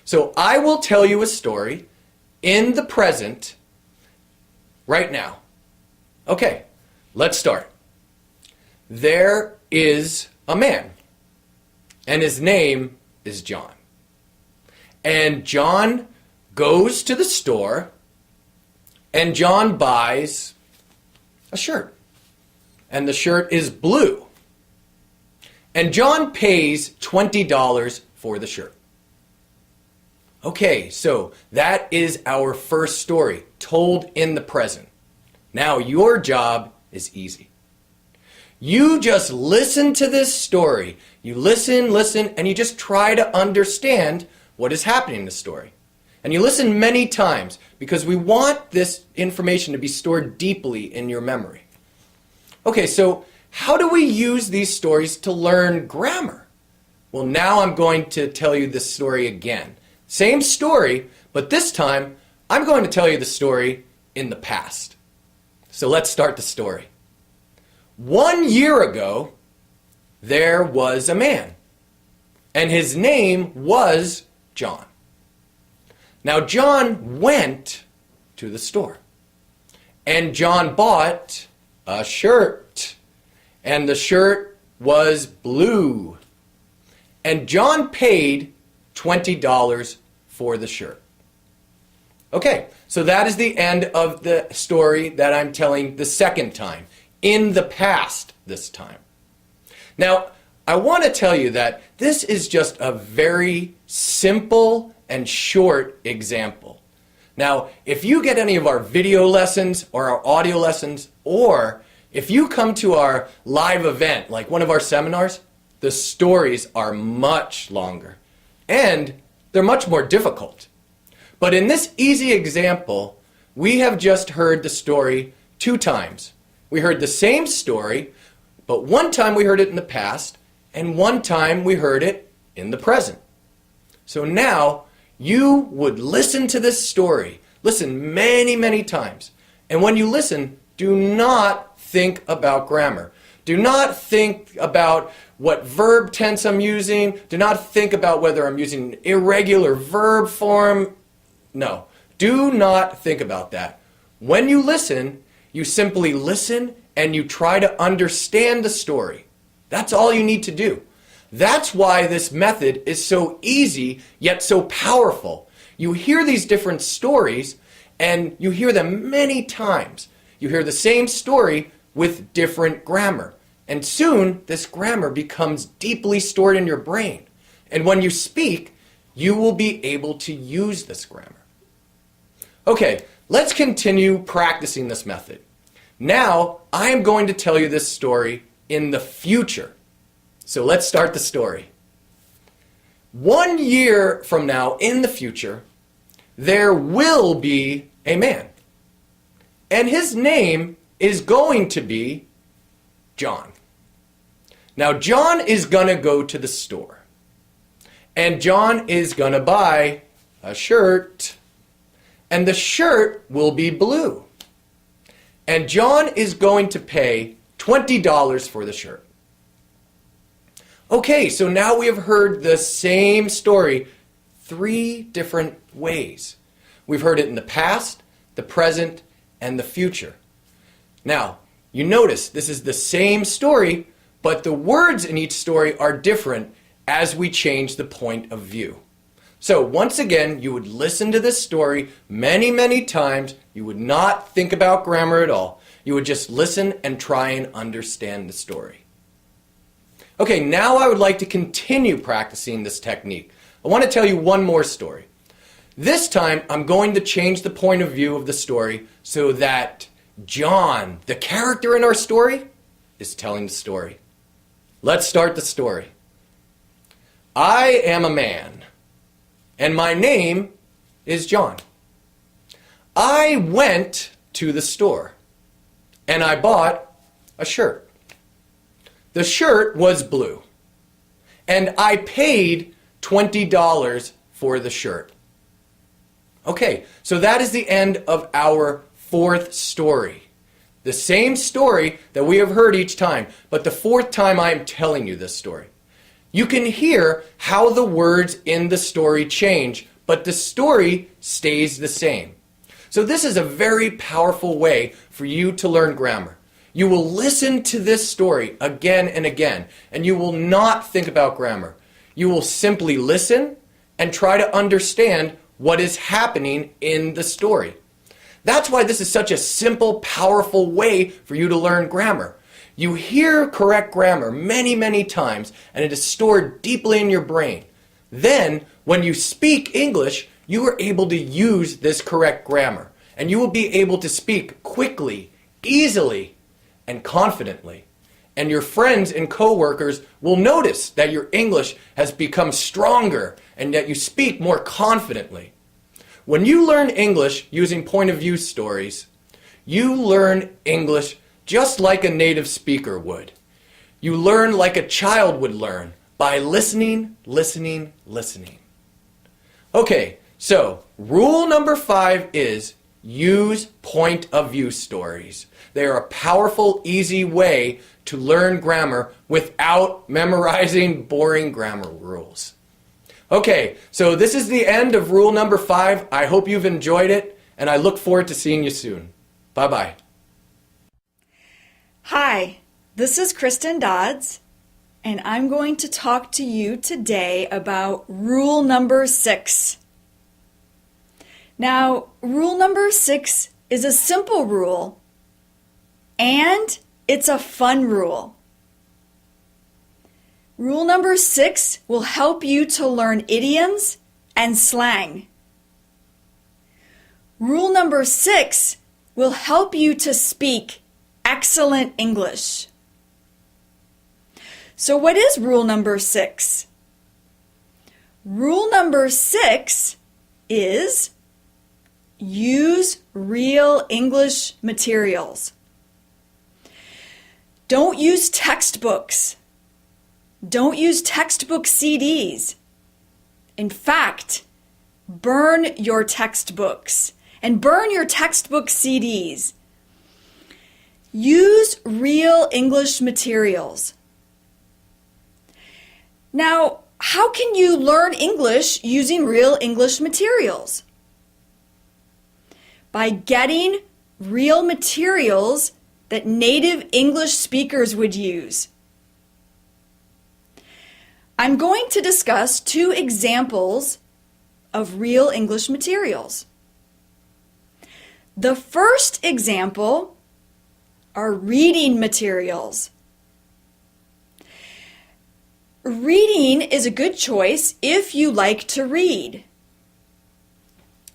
Speaker 2: So I will tell you a story in the present right now. Okay, let's start. There is a man, and his name is John. And John goes to the store, and John buys a shirt. And the shirt is blue. And John pays $20 for the shirt. Okay, so that is our first story, told in the present. Now your job is easy. You just listen to this story. You listen, and you just try to understand what is happening in the story. And you listen many times because we want this information to be stored deeply in your memory. Okay, so how do we use these stories to learn grammar? Well, now I'm going to tell you this story again. Same story, but this time I'm going to tell you the story in the past. So let's start the story. 1 year ago, there was a man, and his name was John. Now, John went to the store, and John bought a shirt, and the shirt was blue, and John paid $20 for the shirt. Okay, so that is the end of the story that I'm telling the second time, in the past this time. Now, I want to tell you that this is just a very simple and short example. Now, if you get any of our video lessons or our audio lessons, or if you come to our live event, like one of our seminars, the stories are much longer and they're much more difficult. But in this easy example, we have just heard the story 2 times. We heard the same story, but one time we heard it in the past, and one time we heard it in the present. So now you would listen to this story. Listen many, many times. And when you listen, do not think about grammar. Do not think about what verb tense I'm using. Do not think about whether I'm using an irregular verb form. No, do not think about that. When you listen, you simply listen and you try to understand the story. That's all you need to do. That's why this method is so easy yet so powerful. You hear these different stories and you hear them many times. You hear the same story with different grammar. And soon this grammar becomes deeply stored in your brain. And when you speak, you will be able to use this grammar. Okay, let's continue practicing this method. Now, I am going to tell you this story in the future. So let's start the story. 1 year from now, in the future, there will be a man. And his name is going to be John. Now, John is going to go to the store. And John is going to buy a shirt. And the shirt will be blue. And John is going to pay $20 for the shirt. Okay, so now we have heard the same story 3 different ways. We've heard it in the past, the present, and the future. Now, you notice this is the same story, but the words in each story are different as we change the point of view. So once again, you would listen to this story many, many times. You would not think about grammar at all. You would just listen and try and understand the story. Okay, now I would like to continue practicing this technique. I want to tell you one more story. This time, I'm going to change the point of view of the story so that John, the character in our story, is telling the story. Let's start the story. I am a man, and my name is John. I went to the store, and I bought a shirt. The shirt was blue, and I paid $20 for the shirt. Okay, so that is the end of our 4th story. The same story that we have heard each time, but the fourth time I am telling you this story. You can hear how the words in the story change, but the story stays the same. So this is a very powerful way for you to learn grammar. You will listen to this story again and again, and you will not think about grammar. You will simply listen and try to understand what is happening in the story. That's why this is such a simple, powerful way for you to learn grammar. You hear correct grammar many, many times, and it is stored deeply in your brain. Then, when you speak English, you are able to use this correct grammar, and you will be able to speak quickly, easily, and confidently. And your friends and coworkers will notice that your English has become stronger and that you speak more confidently. When you learn English using point of view stories, you learn English just like a native speaker would. You learn like a child would learn, by listening, listening, listening. Okay, so rule number 5 is use point of view stories. They are a powerful, easy way to learn grammar without memorizing boring grammar rules. Okay, so this is the end of rule number 5. I hope you've enjoyed it, and I look forward to seeing you soon. Bye-bye.
Speaker 3: Hi, this is Kristen Dodds, and I'm going to talk to you today about rule number 6. Now, rule number 6 is a simple rule, and it's a fun rule. Rule number 6 will help you to learn idioms and slang. Rule number 6 will help you to speak excellent English. So what is rule number 6? Rule number 6 is use real English materials. Don't use textbooks. Don't use textbook CDs. In fact, burn your textbooks and burn your textbook CDs. Use real English materials. Now, how can you learn English using real English materials? By getting real materials that native English speakers would use. I'm going to discuss 2 examples of real English materials. The first example are reading materials. Reading is a good choice if you like to read.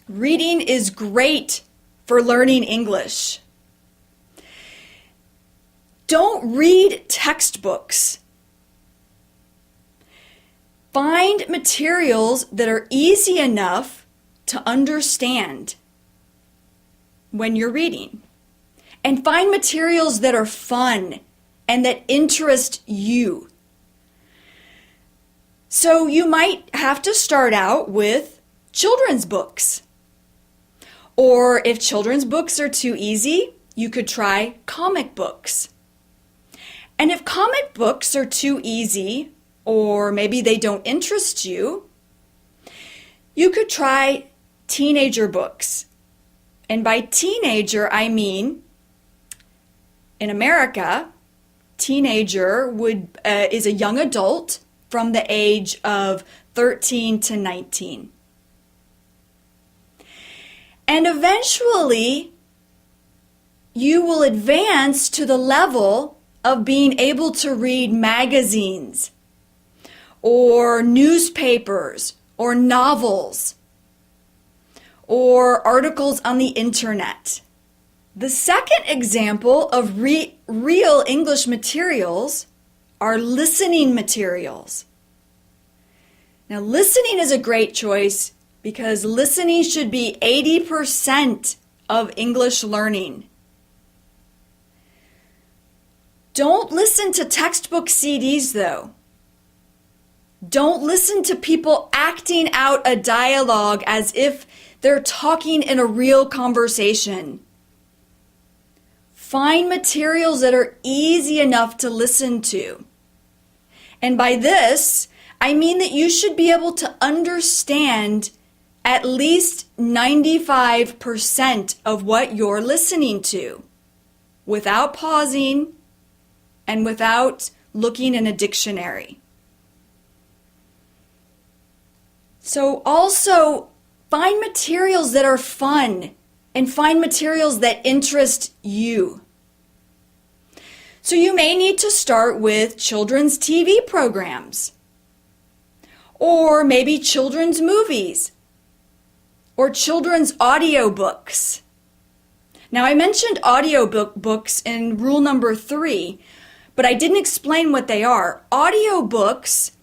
Speaker 3: Reading is great for learning English. Don't read textbooks. Find materials that are easy enough to understand when you're reading. And find materials that are fun and that interest you. So you might have to start out with children's books. Or if children's books are too easy, you could try comic books. And if comic books are too easy, or maybe they don't interest you, you could try teenager books. And by teenager, I mean, in America, teenager is a young adult from the age of 13 to 19. And eventually, you will advance to the level of being able to read magazines, or newspapers, or novels, or articles on the internet. The second example of real English materials are listening materials. Now, listening is a great choice because listening should be 80% of English learning. Don't listen to textbook CDs, though. Don't listen to people acting out a dialogue as if they're talking in a real conversation. Find materials that are easy enough to listen to. And by this, I mean that you should be able to understand at least 95% of what you're listening to without pausing and without looking in a dictionary. So also find materials that are fun and find materials that interest you. So you may need to start with children's TV programs, or maybe children's movies, or children's audiobooks. Now I mentioned audiobooks in rule number 3, but I didn't explain what they are. Audiobooks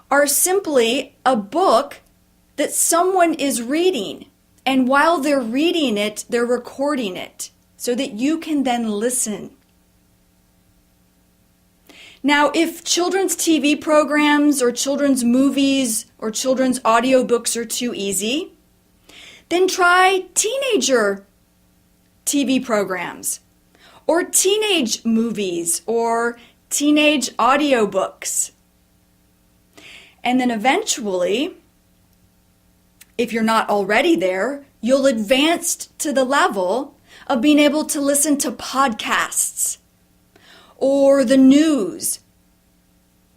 Speaker 3: are simply a book that someone is reading, and while they're reading it, they're recording it so that you can then listen. Now, if children's TV programs or children's movies or children's audiobooks are too easy, then try teenager TV programs or teenage movies or teenage audiobooks. And then eventually, if you're not already there, you'll advance to the level of being able to listen to podcasts or the news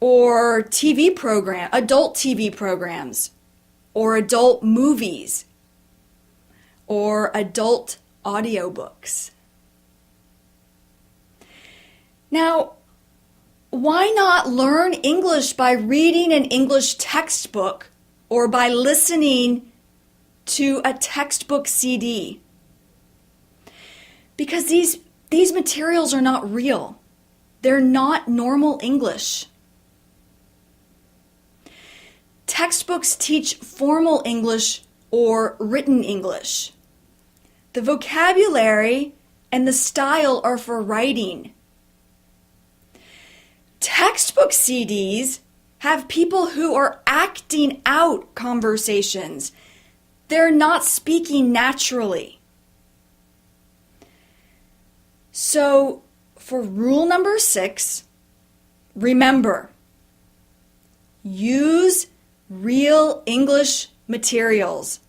Speaker 3: or adult TV programs or adult movies or adult audiobooks. Now, why not learn English by reading an English textbook or by listening to a textbook CD? Because these materials are not real. They're not normal English. Textbooks teach formal English or written English. The vocabulary and the style are for writing. Textbook CDs have people who are acting out conversations. They're not speaking naturally. So, for rule number 6, remember, use real English materials.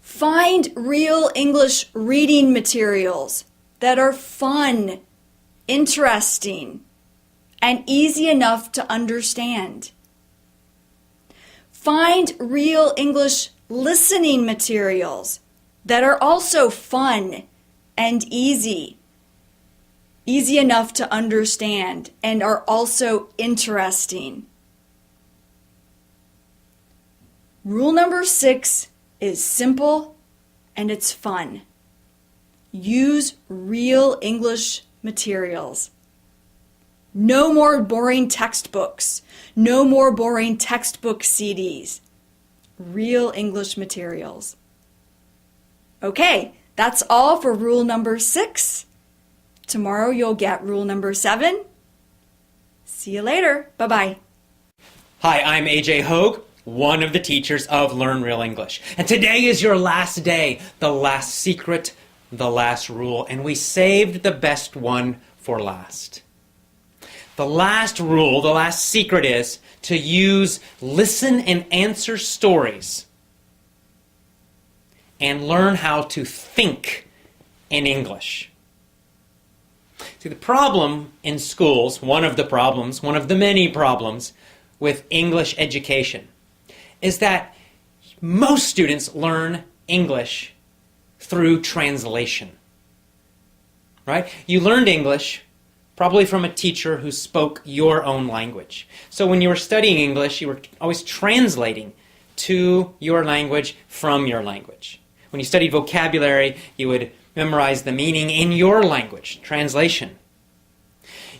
Speaker 3: Find real English reading materials that are fun, interesting, and easy enough to understand. Find real English listening materials that are also fun and easy enough to understand, and are also interesting. Rule number 6 is simple and it's fun. Use real English materials. No more boring textbooks. No more boring textbook CDs. Real English materials. Okay, that's all for rule number 6. Tomorrow you'll get rule number 7. See you later. Bye-bye.
Speaker 1: Hi, I'm AJ Hogue, one of the teachers of Learn Real English. And today is your last day, the last secret, the last rule, and we saved the best one for last. The last rule, the last secret is to use listen and answer stories and learn how to think in English. See, the problem in schools, one of the many problems with English education is that most students learn English through translation. Right? You learned English probably from a teacher who spoke your own language. So when you were studying English, you were always translating to your language from your language. When you studied vocabulary, you would memorize the meaning in your language, translation.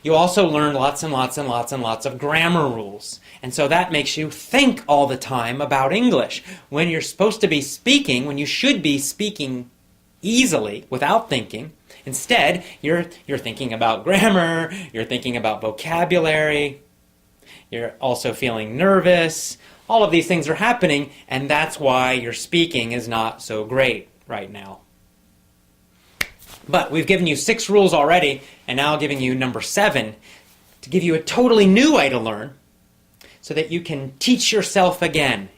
Speaker 1: You also learned lots and lots and lots and lots of grammar rules. And so that makes you think all the time about English. When you're supposed to be speaking, when you should be speaking easily without thinking, instead you're thinking about grammar, you're thinking about vocabulary, you're also feeling nervous. All of these things are happening, and that's why your speaking is not so great right now. But we've given you 6 rules already, and now giving you number 7 to give you a totally new way to learn so that you can teach yourself again.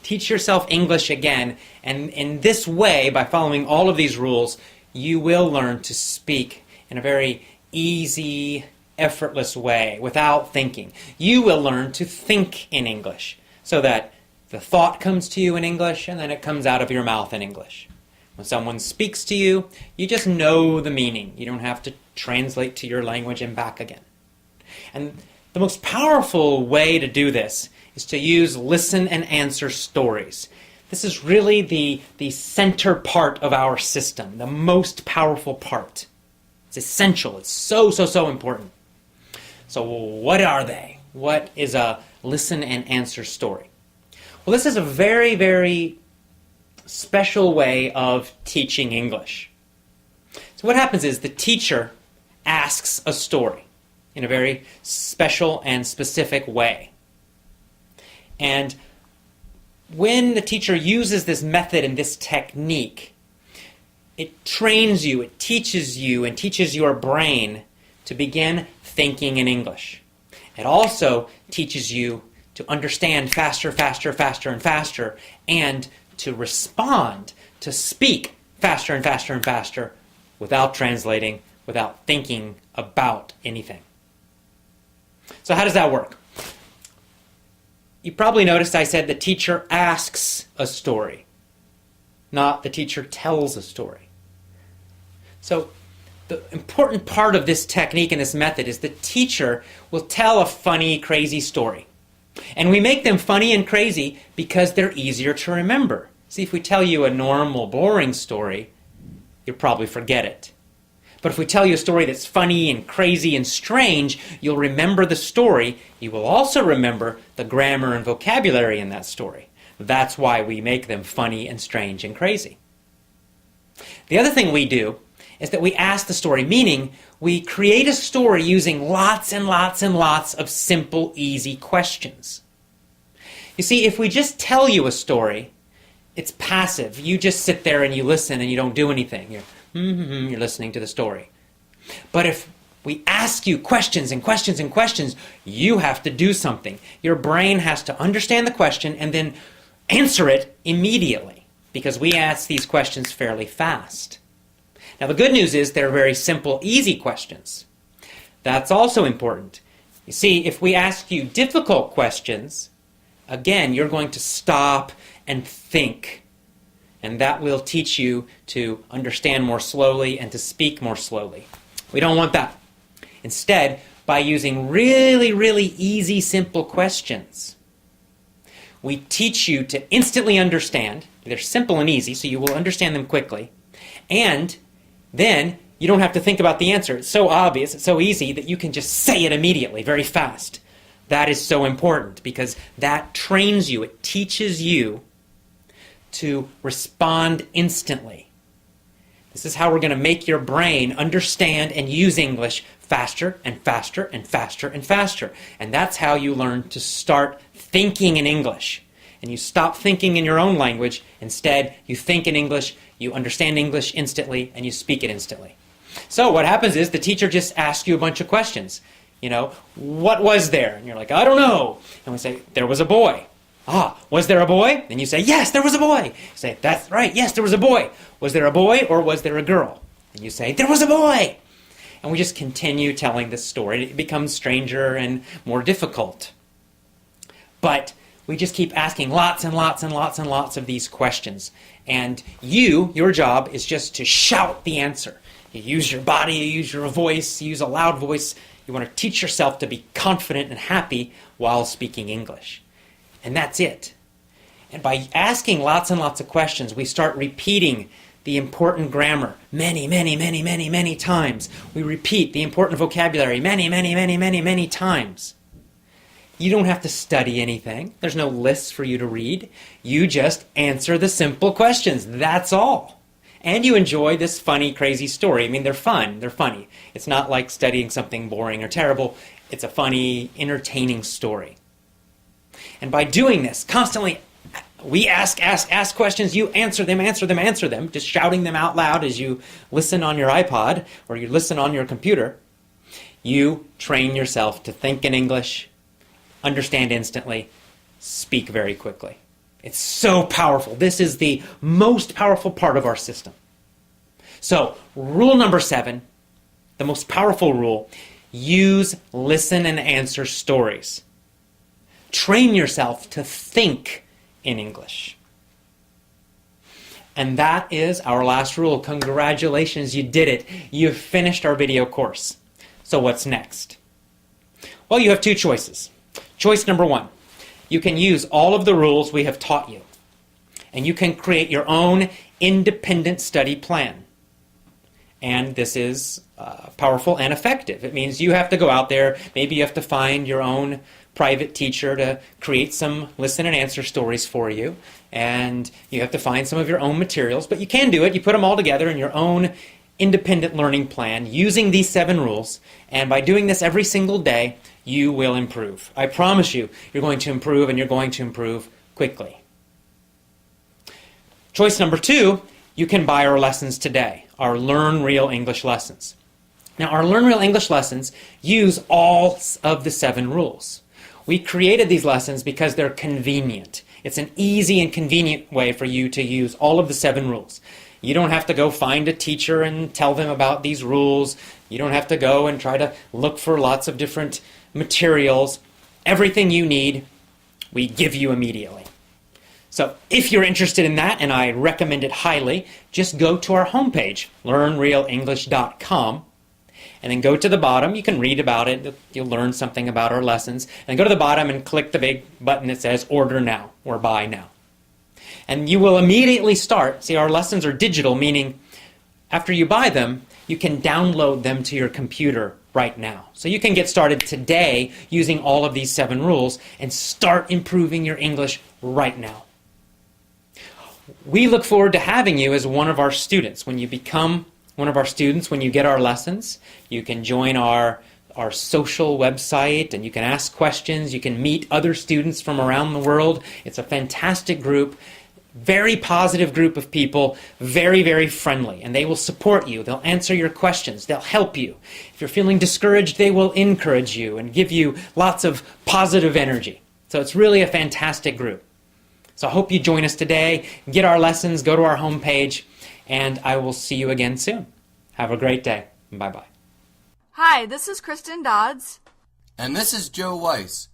Speaker 1: Teach yourself English again, and in this way, by following all of these rules, you will learn to speak in a very easy, effortless way, without thinking. You will learn to think in English, so that the thought comes to you in English, and then it comes out of your mouth in English. When someone speaks to you, you just know the meaning. You don't have to translate to your language and back again. And the most powerful way to do this is to use listen and answer stories. This is really the center part of our system, the most powerful part. It's essential. It's so important. So what are they? What is a listen and answer story? Well, this is a very special way of teaching English. So what happens is the teacher asks a story in a very special and specific way. And when the teacher uses this method and this technique, it trains you, it teaches you, and teaches your brain to begin thinking in English. It also teaches you to understand faster, and to respond, to speak faster and faster without translating, without thinking about anything. So how does that work? You probably noticed I said the teacher asks a story, not the teacher tells a story. So the important part of this technique and this method is the teacher will tell a funny, crazy story. And we make them funny and crazy because they're easier to remember. See, if we tell you a normal, boring story, you'll probably forget it. But if we tell you a story that's funny and crazy and strange, you'll remember the story. You will also remember the grammar and vocabulary in that story. That's why we make them funny and strange and crazy. The other thing we do is that we ask the story, meaning we create a story using lots and lots of simple, easy questions. You see, if we just tell you a story, it's passive. You just sit there and you listen and you don't do anything. You're listening to the story. But if we ask you questions and questions and questions, you have to do something. Your brain has to understand the question and then answer it immediately, because we ask these questions fairly fast. Now the good news is they're very simple, easy questions. That's also important. You see, if we ask you difficult questions, again, you're going to stop and think. And that will teach you to understand more slowly and to speak more slowly. We don't want that. Instead, by using really easy, simple questions, we teach you to instantly understand. They're simple and easy, so you will understand them quickly. And then you don't have to think about the answer. It's so obvious, it's so easy that you can just say it immediately, very fast. That is so important because that trains you. It teaches you to respond instantly. This is how we're going to make your brain understand and use English faster and faster. And that's how you learn to start thinking in English. And you stop thinking in your own language. Instead, you think in English, you understand English instantly, and you speak it instantly. So what happens is the teacher just asks you a bunch of questions. What was there? And you're like, I don't know. And we say, there was a boy. Was there a boy? And you say, yes, there was a boy. You say, that's right, yes, there was a boy. Was there a boy or was there a girl? And you say, there was a boy. And we just continue telling this story. It becomes stranger and more difficult. But we just keep asking lots and lots of these questions. And your job is just to shout the answer. You use your body, you use your voice, you use a loud voice. You want to teach yourself to be confident and happy while speaking English. And that's it. And by asking lots and lots of questions, we start repeating the important grammar many times. We repeat the important vocabulary many times. You don't have to study anything. There's no lists for you to read. You just answer the simple questions. That's all. And you enjoy this funny, crazy story. I mean, they're fun. They're funny. It's not like studying something boring or terrible. It's a funny, entertaining story. And by doing this, constantly We ask questions, you answer them, just shouting them out loud as you listen on your iPod or you listen on your computer. You train yourself to think in English, understand instantly, speak very quickly. It's so powerful. This is the most powerful part of our system. So, rule number 7, the most powerful rule, use, listen, and answer stories. Train yourself to think in English. And that is our last rule. Congratulations, you did it. You've finished our video course. So what's next? Well, you have 2 choices. Choice number 1, you can use all of the rules we have taught you, and you can create your own independent study plan. And this is powerful and effective. It means you have to go out there, maybe you have to find your own private teacher to create some listen and answer stories for you, and you have to find some of your own materials, but you can do it. You put them all together in your own independent learning plan using these 7 rules, and by doing this every single day, you will improve. I promise you, you're going to improve, and you're going to improve quickly. Choice number 2, you can buy our lessons today, our Learn Real English lessons. Now, our Learn Real English lessons use all of the 7 rules. We created these lessons because they're convenient. It's an easy and convenient way for you to use all of the 7 rules. You don't have to go find a teacher and tell them about these rules. You don't have to go and try to look for lots of different materials. Everything you need, we give you immediately. So if you're interested in that, and I recommend it highly, just go to our homepage, learnrealenglish.com, and then go to the bottom. You can read about it. You'll learn something about our lessons. And go to the bottom and click the big button that says Order Now or Buy Now. And you will immediately start. See, our lessons are digital, meaning after you buy them, you can download them to your computer right now. So you can get started today using all of these 7 rules and start improving your English right now. We look forward to having you as one of our students. When you become one of our students, when you get our lessons, you can join our social website, and you can ask questions. You can meet other students from around the world. It's a fantastic group, very positive group of people, very, very friendly, and they will support you. They'll answer your questions. They'll help you. If you're feeling discouraged, they will encourage you and give you lots of positive energy. So it's really a fantastic group. So I hope you join us today, get our lessons, go to our homepage, and I will see you again soon. Have a great day. Bye-bye.
Speaker 3: Hi, this is Kristen Dodds.
Speaker 2: And this is Joe Weiss.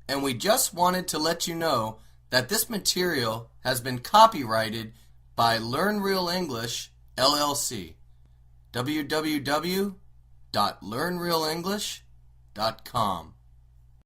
Speaker 2: And we just wanted to let you know that this material has been copyrighted by Learn Real English, LLC. www.learnrealenglish.com